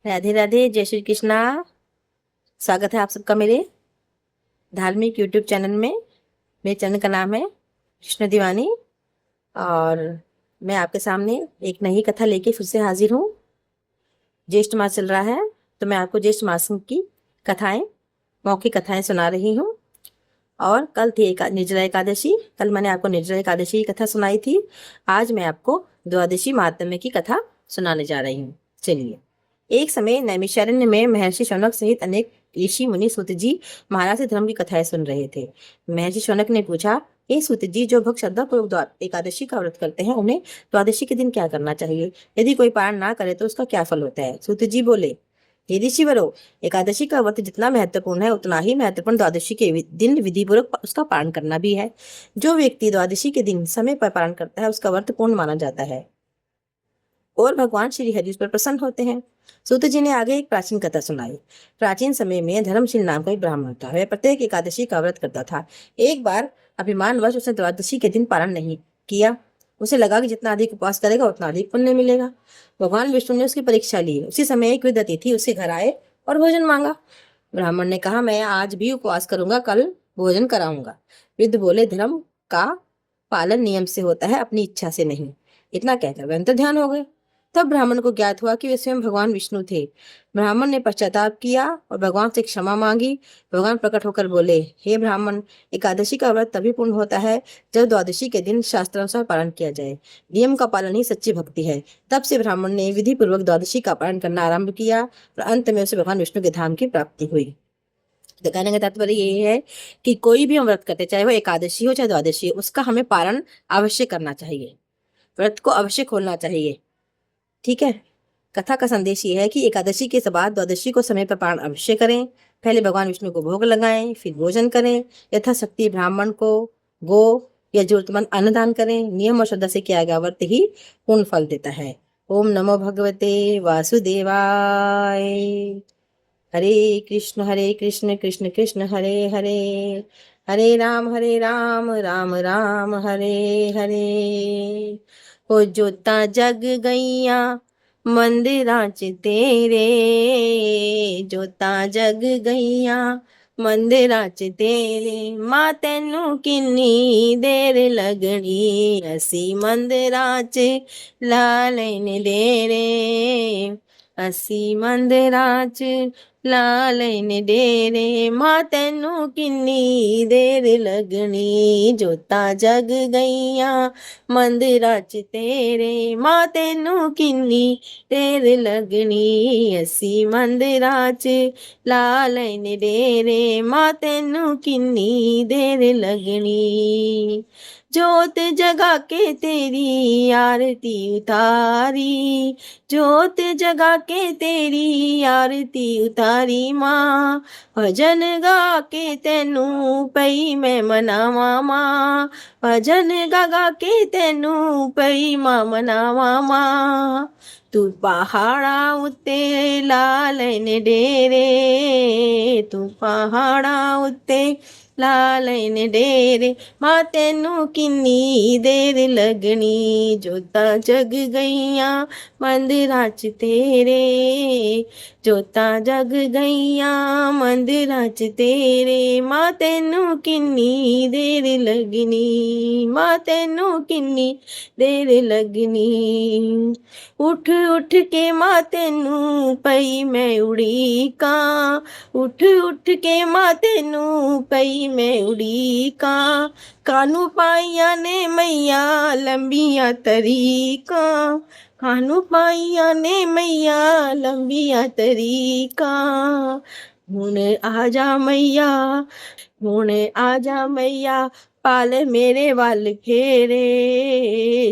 राधे राधे, जय श्री कृष्णा। स्वागत है आप सबका मेरे धार्मिक यूट्यूब चैनल में। मेरे चैनल का नाम है कृष्ण दीवानी और मैं आपके सामने एक नई कथा लेके फिर से हाजिर हूँ। ज्येष्ठ मास चल रहा है तो मैं आपको ज्येष्ठ मास की कथाएं, मौखिक कथाएं सुना रही हूँ। और कल थी निर्जला एकादशी। कल मैंने आपको निर्जला एकादशी की कथा सुनाई थी। आज मैं आपको द्वादशी महात्म्य की कथा सुनाने जा रही हूँ। चलिए। एक समय नैमिषारण्य में महर्षि शौनक सहित अनेक ऋषि मुनि सूत जी महाराज से धर्म की कथाएं सुन रहे थे। महर्षि शौनक ने पूछा, हे सूत जी, जो भक्त श्रद्धा पूर्वक एकादशी का व्रत करते हैं उन्हें द्वादशी के दिन क्या करना चाहिए? यदि कोई पारण ना करे तो उसका क्या फल होता है? सूत जी बोले, हे ऋषिवरो, एकादशी का व्रत जितना महत्वपूर्ण है उतना ही महत्वपूर्ण द्वादशी के दिन विधिपूर्वक उसका पालन करना भी है। जो व्यक्ति द्वादशी के दिन समय पर पालन करता है उसका व्रत पूर्ण माना जाता है और भगवान श्री हरि उस पर प्रसन्न होते हैं। सूत जी ने आगे एक प्राचीन कथा सुनाई। प्राचीन समय में धर्मशील नाम का एक ब्राह्मण था। वह प्रत्येक एकादशी का व्रत करता था। एक बार अभिमानवश उसने द्वादशी के दिन पारण नहीं किया। उसे लगा कि जितना अधिक उपवास करेगा उतना अधिक पुण्य मिलेगा। भगवान विष्णु ने उसकी परीक्षा ली। उसी समय एक वृद्ध अतिथि उसके घर आए और भोजन मांगा। ब्राह्मण ने कहा, मैं आज भी उपवास करूंगा, कल भोजन कराऊंगा। वृद्ध बोले, धर्म का पालन नियम से होता है, अपनी इच्छा से नहीं। इतना कहकर वे अंतर ध्यान हो गए। तब ब्राह्मण को ज्ञात हुआ कि वे स्वयं भगवान विष्णु थे। ब्राह्मण ने पश्चाताप किया और भगवान से क्षमा मांगी। भगवान प्रकट होकर बोले, हे ब्राह्मण, एकादशी का व्रत तभी पूर्ण होता है जब द्वादशी के दिन शास्त्रानुसार पालन किया जाए। नियम का पालन ही सच्ची भक्ति है। तब से ब्राह्मण ने विधि पूर्वक द्वादशी का पालन करना आरंभ किया और अंत में उसे भगवान विष्णु के धाम की प्राप्ति हुई। तो कहने का तात्पर्य ये है कि कोई भी हम व्रत करते, चाहे वो एकादशी हो चाहे द्वादशी हो, उसका हमें पालन अवश्य करना चाहिए। व्रत को अवश्य खोलना चाहिए। ठीक है। कथा का संदेश ये है कि एकादशी के बाद द्वादशी को समय पर पारण अवश्य करें। पहले भगवान विष्णु को भोग लगाएं, फिर भोजन करें। यथाशक्ति ब्राह्मण को गो या जरूरतमंद अन्नदान करें। नियम और श्रद्धा से किया गया व्रत ही पूर्ण फल देता है। ओम नमो भगवते वासुदेवाय। हरे कृष्ण कृष्ण कृष्ण हरे हरे, हरे राम राम राम हरे हरे। हो जोता जग गैया मंदिरां च तेरे, जोता जग गैया मंदिरां च तेरे। मां तैनू किन्नी देर लगनी, असी मंदिरां च ला लैने डेरे। असी मंदिरां च ला लैने डेरे। मां तैनू किन्नी देर लगनी, जोता जग गैया मंदिरां च तेरे। मां तैनू किन्नी देर लगनी, असी मंदिरां च ला लैने डेरे। मां तैनू किन्नी देर लगनी। जोत जगा के तेरी आरती उतारी, जोत जगा के तेरी आरती उतारी। मां भजन गा के तैनू पई मैं मनावा। मां भजन गा के तैनू पई मां मनावा। मां तू पहाड़ा उत्ते ला लैने डेरे, तू पहाड़ा उत्ते ला लैने डेरे। मां तैनू किन्नी देर लगनी, जोता जग गैया मंदिरां च तेरे। जोता जग गैया मंदिरां च तेरे। मां तैनू किन्नी देर लगनी, मां तैनू किन्नी देर लगनी। उठ उठ के मां तैनू पई मैं उड़ीका, उठ उठ के मां तैनू पई मैं उड़ीका। कानू पाइया ने मैया लंबिया तरीका, कानू पाइया ने मैया लंबिया तरीका। हुण आजा मैया, हुण आजा मैया, पाल मेरे वाल फेरे।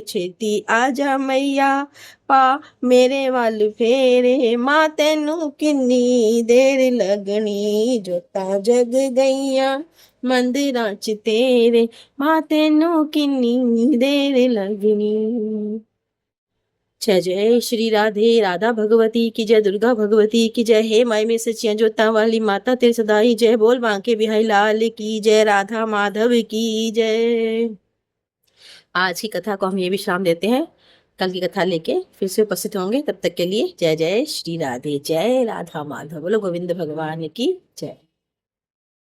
छेती आजा मैया, पा मेरे वाल फेरे। मां तैनू किन्नी देर लगनी, जोता जग गैया मंदिरां च तेरे। मां तैनू किन्नी देर लगनी। जय जय श्री राधे, राधा भगवती की जय, दुर्गा भगवती की जय। हे माई में सचिया जोता वाली माता तेरे सदाई जय। बोल बांके बिहाई लाल की जय, राधा माधव की जय। आज की कथा को हम ये विश्राम देते हैं। कल की कथा लेके फिर से उपस्थित होंगे। तब तक के लिए जय जय श्री राधे, जय राधा माधव, बोलो गोविंद भगवान की जय।